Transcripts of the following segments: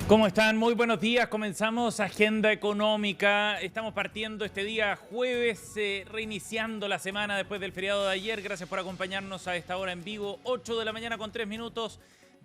¿Cómo están? Muy buenos días. Comenzamos Agenda Económica. Estamos partiendo este día jueves, reiniciando la semana después del feriado de ayer. Gracias por acompañarnos a esta hora en vivo, 8 de la mañana con 3 minutos.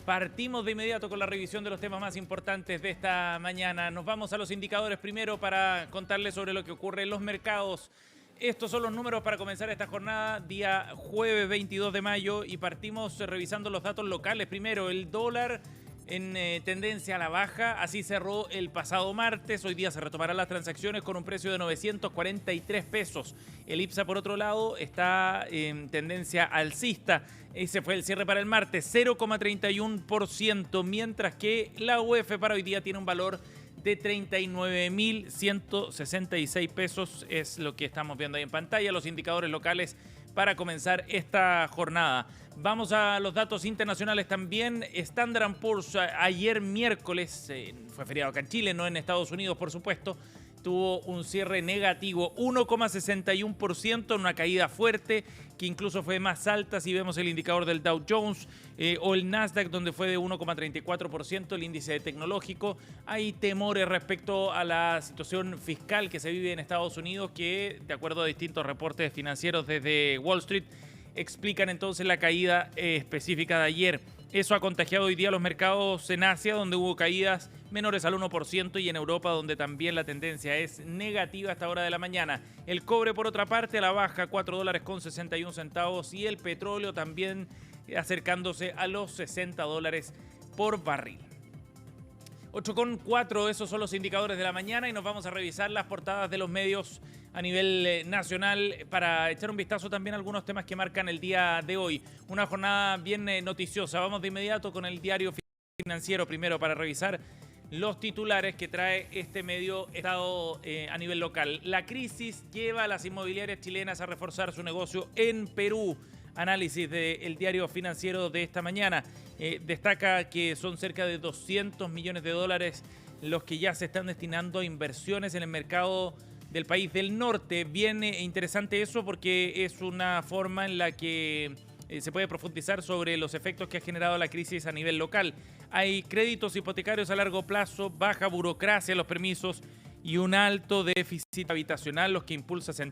Partimos de inmediato con la revisión de los temas más importantes de esta mañana. Nos vamos a los indicadores primero para contarles sobre lo que ocurre en los mercados. Estos son los números para comenzar esta jornada, día jueves 22 de mayo, y partimos revisando los datos locales. Primero, el dólar en tendencia a la baja, así cerró el pasado martes. Hoy día se retomarán las transacciones con un precio de 943 pesos. El IPSA, por otro lado, está en tendencia alcista. Ese fue el cierre para el martes, 0,31%, mientras que la UF para hoy día tiene un valor de 39.166 pesos, es lo que estamos viendo ahí en pantalla, los indicadores locales para comenzar esta jornada. Vamos a los datos internacionales también. Standard & Poor's ayer miércoles, fue feriado acá en Chile, no en Estados Unidos por supuesto, tuvo un cierre negativo, 1,61%, una caída fuerte que incluso fue más alta si vemos el indicador del Dow Jones o el Nasdaq, donde fue de 1,34% el índice tecnológico. Hay temores respecto a la situación fiscal que se vive en Estados Unidos que, de acuerdo a distintos reportes financieros desde Wall Street, explican entonces la caída específica de ayer. Eso ha contagiado hoy día los mercados en Asia, donde hubo caídas menores al 1%, y en Europa, donde también la tendencia es negativa hasta hora de la mañana. El cobre, por otra parte, a la baja, $4.61, y el petróleo también acercándose a los $60 por barril. 8,4, esos son los indicadores de la mañana, y nos vamos a revisar las portadas de los medios a nivel nacional para echar un vistazo también a algunos temas que marcan el día de hoy. Una jornada bien noticiosa. Vamos de inmediato con el diario financiero primero para revisar los titulares que trae este medio estado a nivel local. La crisis lleva a las inmobiliarias chilenas a reforzar su negocio en Perú. Análisis del diario financiero de esta mañana. Destaca que son cerca de 200 millones de dólares los que ya se están destinando a inversiones en el mercado del país del norte. Bien interesante eso, porque es una forma en la que se puede profundizar sobre los efectos que ha generado la crisis a nivel local. Hay créditos hipotecarios a largo plazo, baja burocracia en los permisos y un alto déficit habitacional, los que impulsan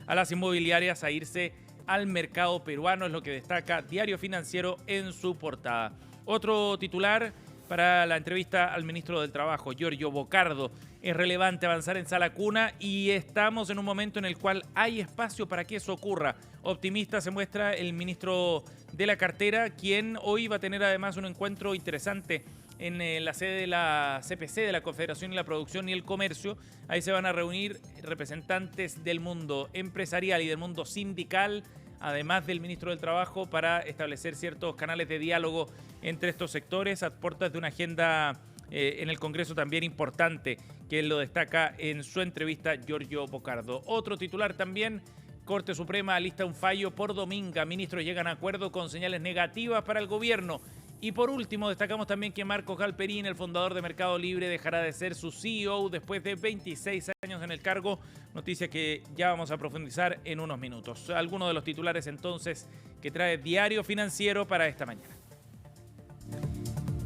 a las inmobiliarias a irse al mercado peruano, es lo que destaca Diario Financiero en su portada. Otro titular para la entrevista al ministro del Trabajo, Giorgio Bocardo. Es relevante avanzar en Sala Cuna y estamos en un momento en el cual hay espacio para que eso ocurra. Optimista se muestra el ministro de la cartera, quien hoy va a tener además un encuentro interesante en la sede de la CPC, de la Confederación de la Producción y el Comercio. Ahí se van a reunir representantes del mundo empresarial y del mundo sindical, además del ministro del Trabajo, para establecer ciertos canales de diálogo entre estos sectores a puertas de una agenda en el Congreso también importante, que lo destaca en su entrevista Giorgio Bocardo. Otro titular también: Corte Suprema alista un fallo por Dominga. Ministros llegan a acuerdo con señales negativas para el gobierno. Y por último, destacamos también que Marcos Galperín, el fundador de Mercado Libre, dejará de ser su CEO después de 26 años en el cargo. Noticia que ya vamos a profundizar en unos minutos. Algunos de los titulares entonces que trae Diario Financiero para esta mañana.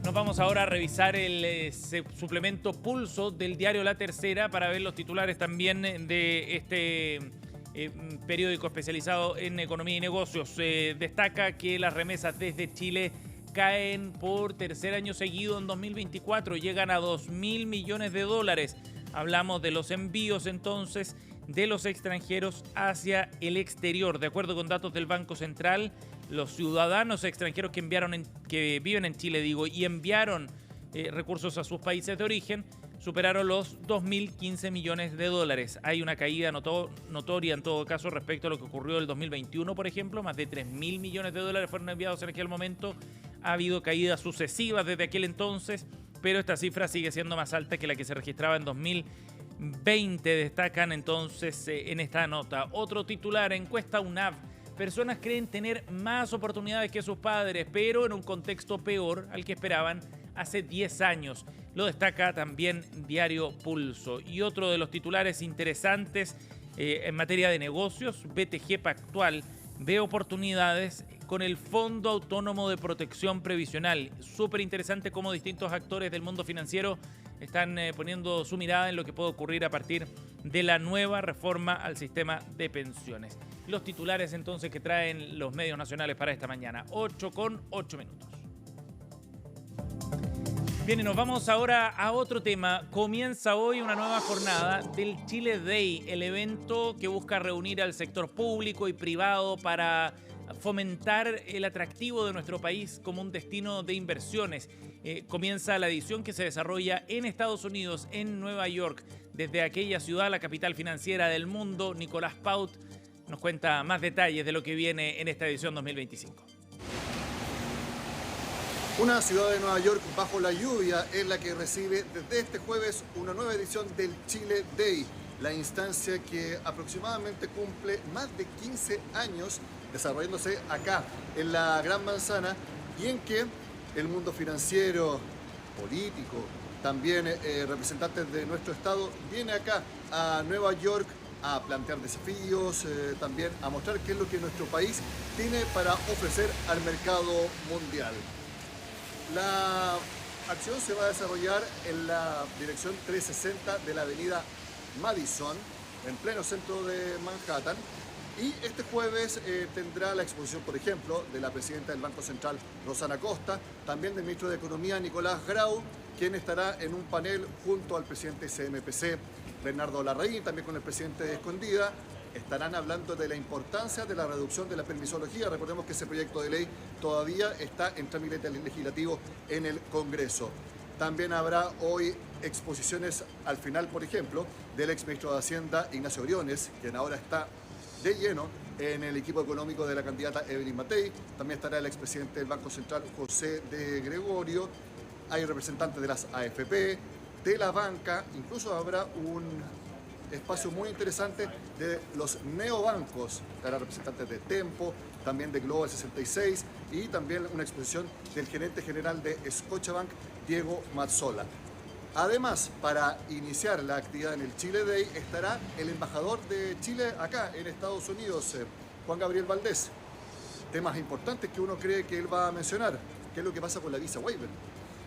Nos vamos ahora a revisar el suplemento Pulso del diario La Tercera para ver los titulares también de este periódico especializado en economía y negocios. Destaca que las remesas desde Chile caen por tercer año seguido en 2024, llegan a 2.000 millones de dólares. Hablamos de los envíos entonces de los extranjeros hacia el exterior. De acuerdo con datos del Banco Central, los ciudadanos extranjeros que viven en Chile, y enviaron recursos a sus países de origen, superaron los 2.015 millones de dólares. Hay una caída notoria en todo caso respecto a lo que ocurrió en el 2021, por ejemplo. Más de 3.000 millones de dólares fueron enviados en aquel momento. Ha habido caídas sucesivas desde aquel entonces, pero esta cifra sigue siendo más alta que la que se registraba en 2020, destacan entonces en esta nota. Otro titular: encuesta UNAV. Personas creen tener más oportunidades que sus padres, pero en un contexto peor al que esperaban hace 10 años. Lo destaca también Diario Pulso. Y otro de los titulares interesantes en materia de negocios: BTG Pactual ve oportunidades con el Fondo Autónomo de Protección Previsional. Súper interesante cómo distintos actores del mundo financiero están poniendo su mirada en lo que puede ocurrir a partir de la nueva reforma al sistema de pensiones. Los titulares entonces que traen los medios nacionales para esta mañana, 8:08 minutos. Bien, y nos vamos ahora a otro tema. Comienza hoy una nueva jornada del Chile Day, el evento que busca reunir al sector público y privado para fomentar el atractivo de nuestro país como un destino de inversiones. Comienza la edición que se desarrolla en Estados Unidos, en Nueva York. Desde aquella ciudad, la capital financiera del mundo, Nicolás Paut nos cuenta más detalles de lo que viene en esta edición 2025. Una ciudad de Nueva York bajo la lluvia es la que recibe desde este jueves una nueva edición del Chile Day, la instancia que aproximadamente cumple más de 15 años desarrollándose acá en la Gran Manzana y en que el mundo financiero, político, también representantes de nuestro estado viene acá a Nueva York a plantear desafíos, también a mostrar qué es lo que nuestro país tiene para ofrecer al mercado mundial. La acción se va a desarrollar en la dirección 360 de la avenida Madison, en pleno centro de Manhattan. Y este jueves tendrá la exposición, por ejemplo, de la presidenta del Banco Central, Rosana Costa, también del ministro de Economía, Nicolás Grau, quien estará en un panel junto al presidente CMPC, Bernardo Larraín, también con el presidente de Escondida. Estarán hablando de la importancia de la reducción de la permisología. Recordemos que ese proyecto de ley todavía está en trámite legislativo en el Congreso. También habrá hoy exposiciones al final, por ejemplo, del exministro de Hacienda, Ignacio Briones, quien ahora está de lleno en el equipo económico de la candidata Evelyn Matei. También estará el expresidente del Banco Central, José de Gregorio. Hay representantes de las AFP, de la banca, incluso habrá un espacio muy interesante de los neobancos, estará representantes de Tempo, también de Global 66 y también una exposición del gerente general de Scotiabank, Diego Mazzola. Además, para iniciar la actividad en el Chile Day estará el embajador de Chile acá en Estados Unidos, Juan Gabriel Valdés. Temas importantes que uno cree que él va a mencionar, qué es lo que pasa con la visa waiver,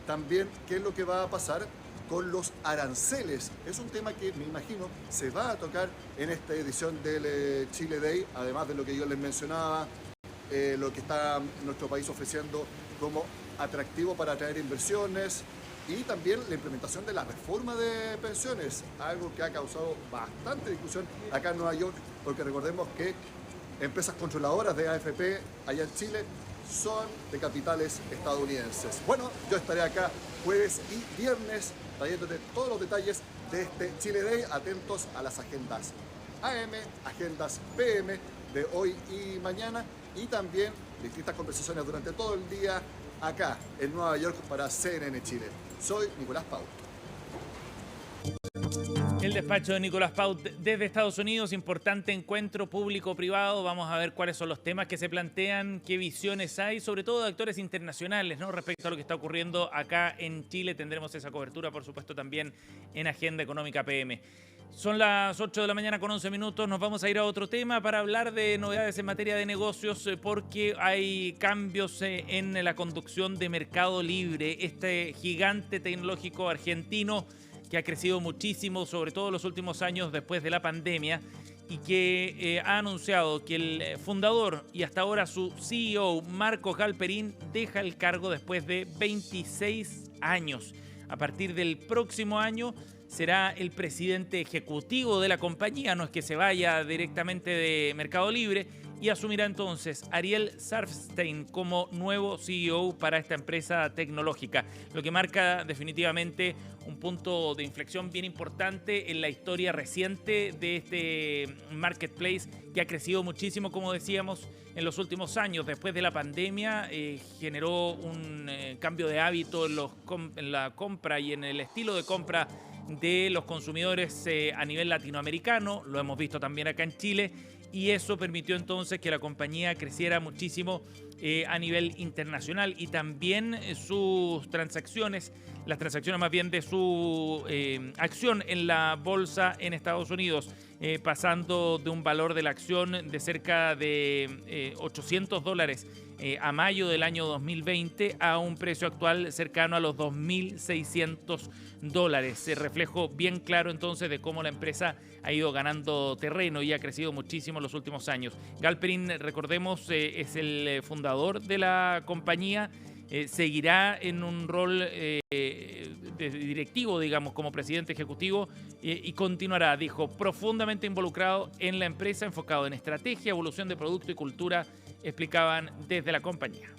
también qué es lo que va a pasar con los aranceles. Es un tema que me imagino se va a tocar en esta edición del Chile Day, además de lo que yo les mencionaba, lo que está nuestro país ofreciendo como atractivo para atraer inversiones y también la implementación de la reforma de pensiones, algo que ha causado bastante discusión acá en Nueva York, porque recordemos que empresas controladoras de AFP allá en Chile son de capitales estadounidenses. Bueno, yo estaré acá jueves y viernes trayéndote todos los detalles de este Chile Day. Atentos a las agendas AM, agendas PM de hoy y mañana y también distintas conversaciones durante todo el día acá en Nueva York para CNN Chile. Soy Nicolás Paut. El despacho de Nicolás Paut desde Estados Unidos, importante encuentro público-privado. Vamos a ver cuáles son los temas que se plantean, qué visiones hay, sobre todo de actores internacionales, ¿no? Respecto a lo que está ocurriendo acá en Chile. Tendremos esa cobertura, por supuesto, también en Agenda Económica PM. Son las 8 de la mañana con 11 minutos. Nos vamos a ir a otro tema para hablar de novedades en materia de negocios porque hay cambios en la conducción de Mercado Libre, este gigante tecnológico argentino que ha crecido muchísimo, sobre todo en los últimos años después de la pandemia, y que ha anunciado que el fundador y hasta ahora su CEO, Marco Galperín, deja el cargo después de 26 años. A partir del próximo año será el presidente ejecutivo de la compañía, no es que se vaya directamente de Mercado Libre, y asumirá entonces Ariel Sarfstein como nuevo CEO para esta empresa tecnológica, lo que marca definitivamente un punto de inflexión bien importante en la historia reciente de este marketplace que ha crecido muchísimo, como decíamos, en los últimos años. Después de la pandemia generó un cambio de hábito en la compra y en el estilo de compra de los consumidores a nivel latinoamericano, lo hemos visto también acá en Chile, y eso permitió entonces que la compañía creciera muchísimo a nivel internacional y también sus transacciones, las transacciones más bien de su acción en la bolsa en Estados Unidos. pasando de un valor de la acción de cerca de $800 a mayo del año 2020 a un precio actual cercano a los $2.600. Reflejo bien claro entonces de cómo la empresa ha ido ganando terreno y ha crecido muchísimo en los últimos años. Galperín, recordemos, es el fundador de la compañía. Seguirá en un rol de directivo, digamos, como presidente ejecutivo y continuará, dijo, profundamente involucrado en la empresa, enfocado en estrategia, evolución de producto y cultura, explicaban desde la compañía.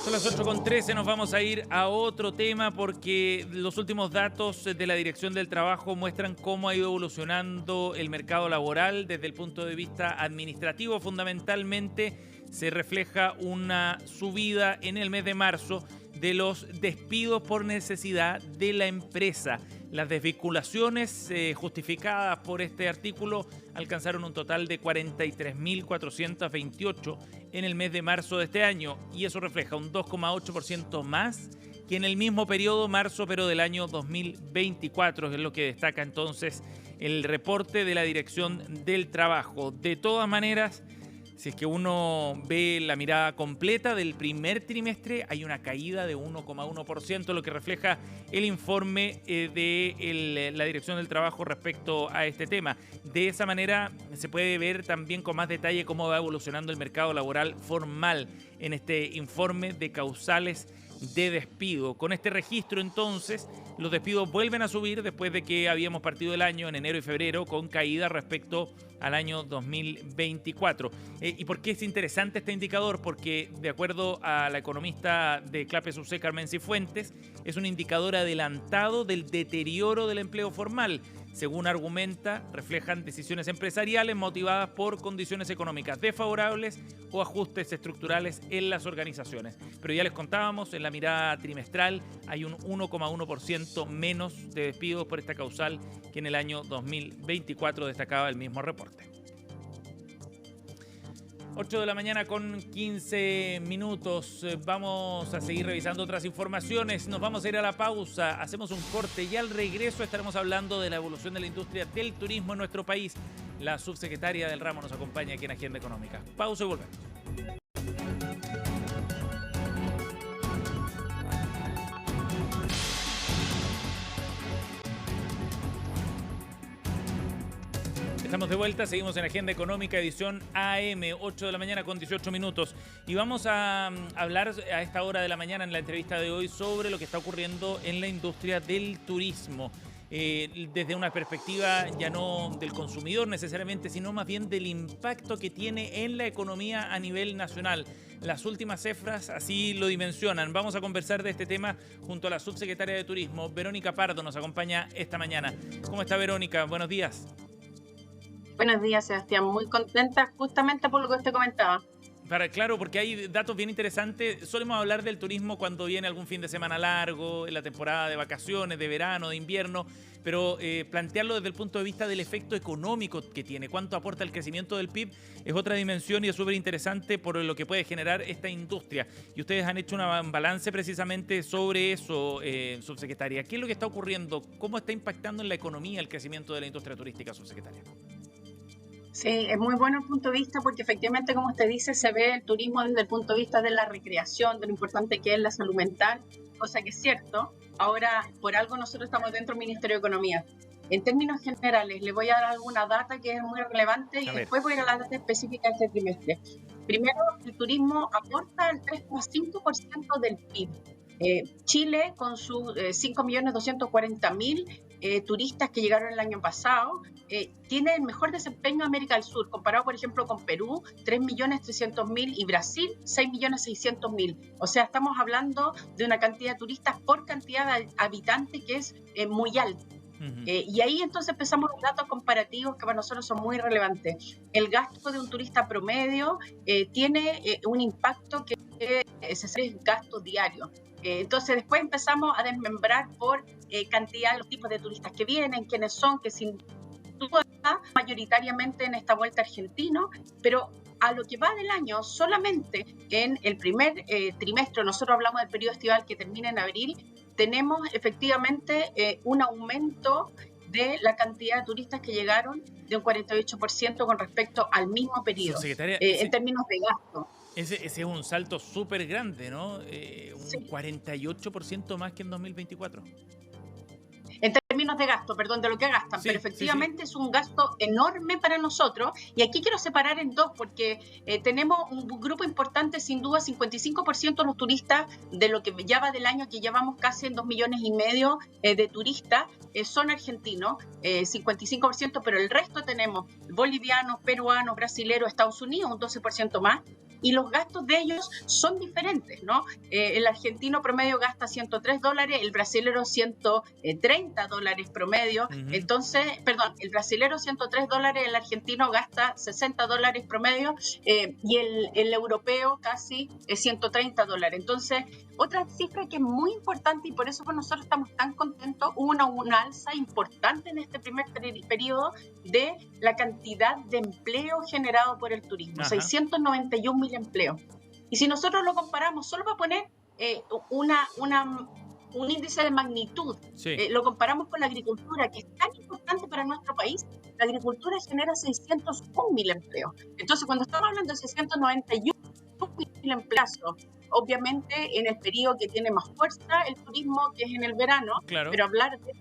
Son las 8:13, nos vamos a ir a otro tema porque los últimos datos de la Dirección del Trabajo muestran cómo ha ido evolucionando el mercado laboral desde el punto de vista administrativo. Fundamentalmente se refleja una subida en el mes de marzo de los despidos por necesidad de la empresa. Las desvinculaciones justificadas por este artículo alcanzaron un total de 43.428 en el mes de marzo de este año y eso refleja un 2,8% más que en el mismo periodo marzo pero del año 2024, es lo que destaca entonces el reporte de la Dirección del Trabajo. De todas maneras, si es que uno ve la mirada completa del primer trimestre, hay una caída de 1,1%, lo que refleja el informe de la Dirección del Trabajo respecto a este tema. De esa manera se puede ver también con más detalle cómo va evolucionando el mercado laboral formal en este informe de causales de despido. Con este registro, entonces, los despidos vuelven a subir después de que habíamos partido el año en enero y febrero con caída respecto al año 2024. ¿Y por qué es interesante este indicador? Porque, de acuerdo a la economista de Clape SUC, Carmen Cifuentes, es un indicador adelantado del deterioro del empleo formal. Según argumenta, reflejan decisiones empresariales motivadas por condiciones económicas desfavorables o ajustes estructurales en las organizaciones. Pero ya les contábamos, en la mirada trimestral hay un 1,1% menos de despidos por esta causal que en el año 2024, destacaba el mismo reporte. 8 de la mañana con 15 minutos. Vamos a seguir revisando otras informaciones. Nos vamos a ir a la pausa. Hacemos un corte y al regreso estaremos hablando de la evolución de la industria del turismo en nuestro país. La subsecretaria del ramo nos acompaña aquí en Agenda Económica. Pausa y volvemos. Estamos de vuelta, seguimos en Agenda Económica, edición AM, 8 de la mañana con 18 minutos. Y vamos a hablar a esta hora de la mañana en la entrevista de hoy sobre lo que está ocurriendo en la industria del turismo. Desde una perspectiva ya no del consumidor necesariamente, sino más bien del impacto que tiene en la economía a nivel nacional. Las últimas cifras así lo dimensionan. Vamos a conversar de este tema junto a la subsecretaria de Turismo, Verónica Pardo, nos acompaña esta mañana. ¿Cómo está, Verónica? Buenos días. Buenos días, Sebastián. Muy contenta justamente por lo que usted comentaba. Claro, porque hay datos bien interesantes. Solemos hablar del turismo cuando viene algún fin de semana largo, en la temporada de vacaciones, de verano, de invierno, pero plantearlo desde el punto de vista del efecto económico que tiene, cuánto aporta el crecimiento del PIB, es otra dimensión y es súper interesante por lo que puede generar esta industria. Y ustedes han hecho un balance precisamente sobre eso, subsecretaria. ¿Qué es lo que está ocurriendo? ¿Cómo está impactando en la economía el crecimiento de la industria turística, subsecretaria? Sí, es muy bueno el punto de vista porque efectivamente, como usted dice, se ve el turismo desde el punto de vista de la recreación, de lo importante que es la salud mental, cosa que es cierto. Ahora, por algo nosotros estamos dentro del Ministerio de Economía. En términos generales, le voy a dar alguna data que es muy relevante y después voy a ir a la data específica de este trimestre. Primero, el turismo aporta el 3,5% del PIB. Chile, con sus 5.240.000 turistas que llegaron el año pasado, tiene el mejor desempeño de América del Sur, comparado, por ejemplo, con Perú, 3.300.000 y Brasil, 6.600.000. O sea, estamos hablando de una cantidad de turistas por cantidad de habitantes que es muy alta. Y ahí entonces empezamos los datos comparativos que para nosotros son muy relevantes. El gasto de un turista promedio tiene un impacto que es gasto diario. Entonces después empezamos a desmembrar por cantidad de los tipos de turistas que vienen, quiénes son, que sin duda mayoritariamente en esta vuelta argentino, pero a lo que va del año, solamente en el primer trimestre, nosotros hablamos del periodo estival que termina en abril, tenemos efectivamente un aumento de la cantidad de turistas que llegaron de un 48% con respecto al mismo periodo, en términos de gasto. Ese es un salto súper grande, ¿no? Sí. Un 48% más que en 2024. En términos de gasto, perdón, de lo que gastan, pero efectivamente es un gasto enorme para nosotros. Y aquí quiero separar en dos, porque tenemos un grupo importante, sin duda, 55% de los turistas de lo que ya va del año, que llevamos casi en 2,5 millones de turistas, son argentinos, 55%, pero el resto tenemos bolivianos, peruanos, brasileros, Estados Unidos, un 12% más. Y los gastos de ellos son diferentes, ¿no? El argentino promedio gasta $103, el brasilero $130 promedio. Entonces, perdón, el brasilero $103, el argentino gasta $60 promedio y el europeo casi $130. Entonces, otra cifra que es muy importante y por eso por nosotros estamos tan contentos, hubo una alza importante en este primer periodo de la cantidad de empleo generado por el turismo, 691.000 empleos. Y si nosotros lo comparamos, solo para poner un índice de magnitud, lo comparamos con la agricultura, que es tan importante para nuestro país, la agricultura genera 601.000 empleos. Entonces, cuando estamos hablando de 691.000 empleos, obviamente en el periodo que tiene más fuerza el turismo, que es en el verano, pero hablar de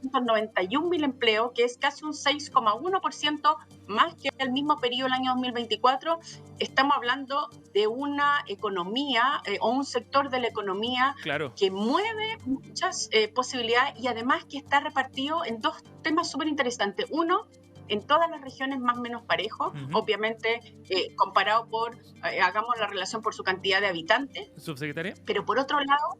691.000 empleos, que es casi un 6,1% más que el mismo periodo del año 2024, estamos hablando de una economía o un sector de la economía que mueve muchas posibilidades y además que está repartido en dos temas súper interesantes. Uno, en todas las regiones más o menos parejos, obviamente comparado hagamos la relación por su cantidad de habitantes. Subsecretaria. Pero por otro lado,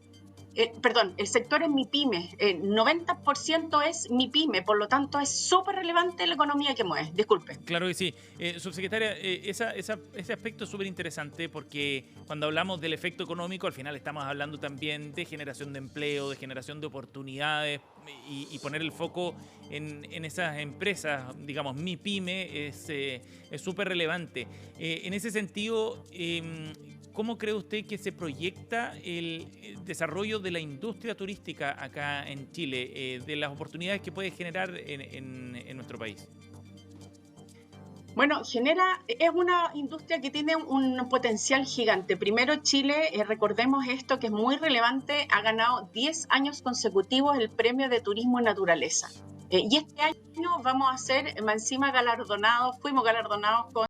el sector es MIPYME, 90% es MIPYME, por lo tanto es súper relevante la economía que mueve. Disculpe. Claro que sí. Subsecretaria, ese aspecto es súper interesante porque cuando hablamos del efecto económico, al final estamos hablando también de generación de empleo, de generación de oportunidades y poner el foco en esas empresas, digamos, MIPYME es súper relevante. En ese sentido, ¿cómo cree usted que se proyecta el desarrollo de la industria turística acá en Chile, de las oportunidades que puede generar en nuestro país? Bueno, es una industria que tiene un potencial gigante. Primero, Chile, recordemos esto que es muy relevante, ha ganado 10 años consecutivos el Premio de Turismo y Naturaleza. Y este año vamos a ser encima fuimos galardonados con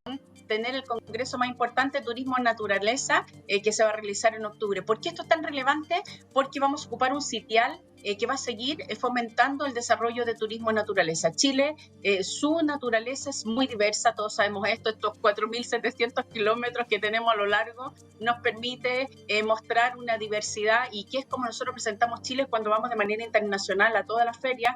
tener el congreso más importante de Turismo en Naturaleza que se va a realizar en octubre. ¿Por qué esto es tan relevante? Porque vamos a ocupar un sitial que va a seguir fomentando el desarrollo de turismo en naturaleza. Chile, su naturaleza es muy diversa, todos sabemos esto, estos 4.700 kilómetros que tenemos a lo largo nos permite mostrar una diversidad y que es como nosotros presentamos Chile cuando vamos de manera internacional a todas las ferias,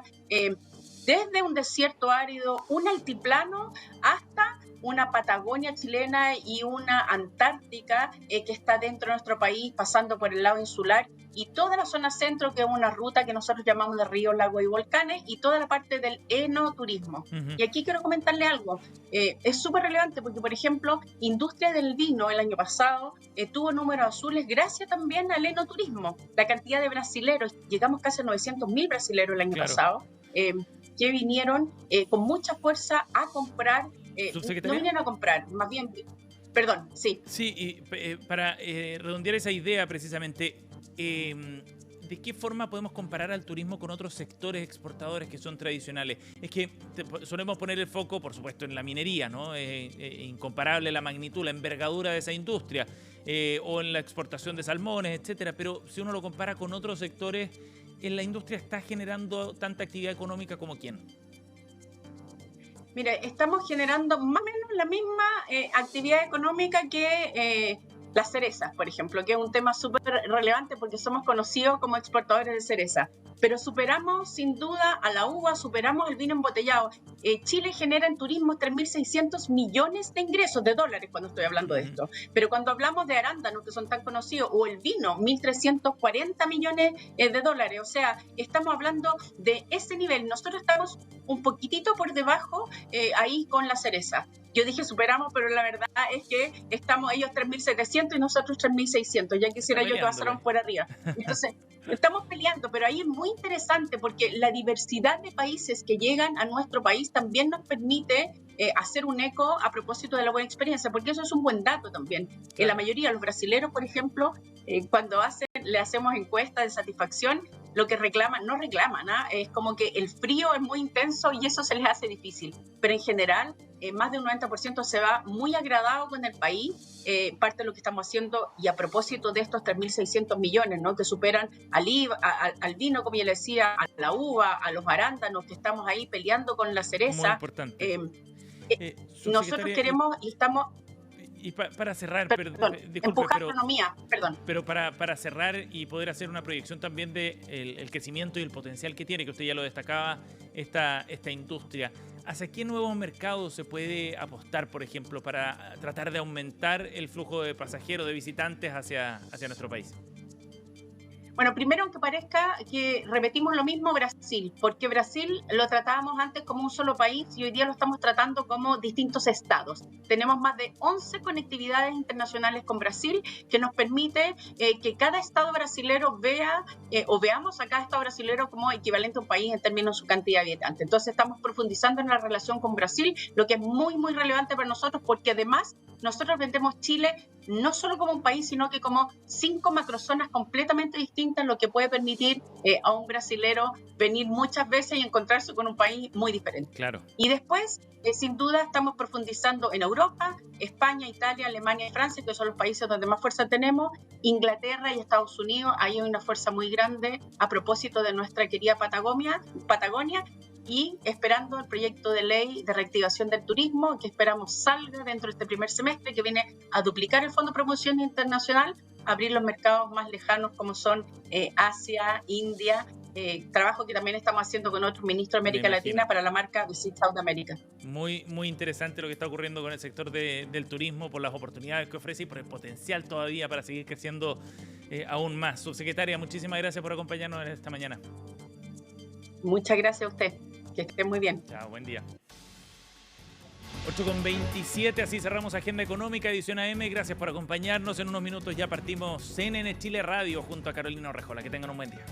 desde un desierto árido, un altiplano, hasta una Patagonia chilena y una Antártica que está dentro de nuestro país, pasando por el lado insular, y toda la zona centro, que es una ruta que nosotros llamamos de ríos, lagos y volcanes, y toda la parte del enoturismo. Y aquí quiero comentarle algo, es súper relevante porque, por ejemplo, industria del vino el año pasado tuvo números azules gracias también al enoturismo. La cantidad de brasileros, llegamos casi a 900.000 brasileros el año pasado, que vinieron con mucha fuerza a comprar, no vinieron a comprar, más bien, perdón, sí. Sí, y para redondear esa idea precisamente, ¿de qué forma podemos comparar al turismo con otros sectores exportadores que son tradicionales? Es que solemos poner el foco, por supuesto, en la minería, ¿no? Incomparable la magnitud, la envergadura de esa industria, o en la exportación de salmones, etcétera. Pero si uno lo compara con otros sectores, ¿en la industria está generando tanta actividad económica como quién? Mire, estamos generando más o menos la misma actividad económica que las cerezas, por ejemplo, que es un tema súper relevante porque somos conocidos como exportadores de cereza. Pero superamos sin duda a la uva, superamos el vino embotellado. Chile genera en turismo 3.600 millones de ingresos de dólares cuando estoy hablando de esto. Pero cuando hablamos de arándanos, que son tan conocidos, o el vino, 1.340 millones de dólares. O sea, estamos hablando de ese nivel. Nosotros estamos un poquitito por debajo ahí con la cereza. yo dije superamos, pero la verdad es que estamos ellos 3.700 y nosotros 3.600. Ya quisiera yo que pasaran por arriba. Entonces, estamos peleando, pero ahí es muy interesante porque la diversidad de países que llegan a nuestro país también nos permite hacer un eco a propósito de la buena experiencia, porque eso es un buen dato también. La mayoría de los brasileros, por ejemplo, cuando le hacemos encuestas de satisfacción, lo que no reclaman, es como que el frío es muy intenso y eso se les hace difícil. Pero en general, más de un 90% se va muy agradado con el país, parte de lo que estamos haciendo, y a propósito de estos 3.600 millones, ¿no? Que superan al vino, como yo le decía, a la uva, a los arándanos, que estamos ahí peleando con la cereza. Muy importante. Nosotros queremos y estamos... Y para cerrar, empujar economía, pero para cerrar y poder hacer una proyección también de el crecimiento y el potencial que tiene, que usted ya lo destacaba, esta industria. ¿Hacia qué nuevos mercados se puede apostar, por ejemplo, para tratar de aumentar el flujo de pasajeros, de visitantes hacia nuestro país? Bueno, primero, aunque parezca que repetimos lo mismo, Brasil, porque Brasil lo tratábamos antes como un solo país y hoy día lo estamos tratando como distintos estados. Tenemos más de 11 conectividades internacionales con Brasil que nos permite que cada estado brasilero veamos a cada estado brasilero como equivalente a un país en términos de su cantidad de habitantes. Entonces estamos profundizando en la relación con Brasil, lo que es muy, muy relevante para nosotros, porque además nosotros vendemos Chile no solo como un país, sino que como 5 macrozonas completamente distintas, lo que puede permitir a un brasilero venir muchas veces y encontrarse con un país muy diferente. Claro. Y después, sin duda, estamos profundizando en Europa, España, Italia, Alemania y Francia, que son los países donde más fuerza tenemos, Inglaterra y Estados Unidos, ahí hay una fuerza muy grande a propósito de nuestra querida Patagonia, y esperando el proyecto de ley de reactivación del turismo, que esperamos salga dentro de este primer semestre, que viene a duplicar el Fondo de Promoción Internacional, abrir los mercados más lejanos como son Asia, India, trabajo que también estamos haciendo con otros ministros de América Latina para la marca Visit South America. Muy, muy interesante lo que está ocurriendo con el sector del turismo, por las oportunidades que ofrece y por el potencial todavía para seguir creciendo aún más. Subsecretaria, muchísimas gracias por acompañarnos esta mañana. Muchas gracias a usted. Que esté muy bien. Chao, buen día. 8:27, así cerramos Agenda Económica, edición AM. Gracias por acompañarnos. En unos minutos ya partimos CNN Chile Radio junto a Carolina Orrejola. Que tengan un buen día.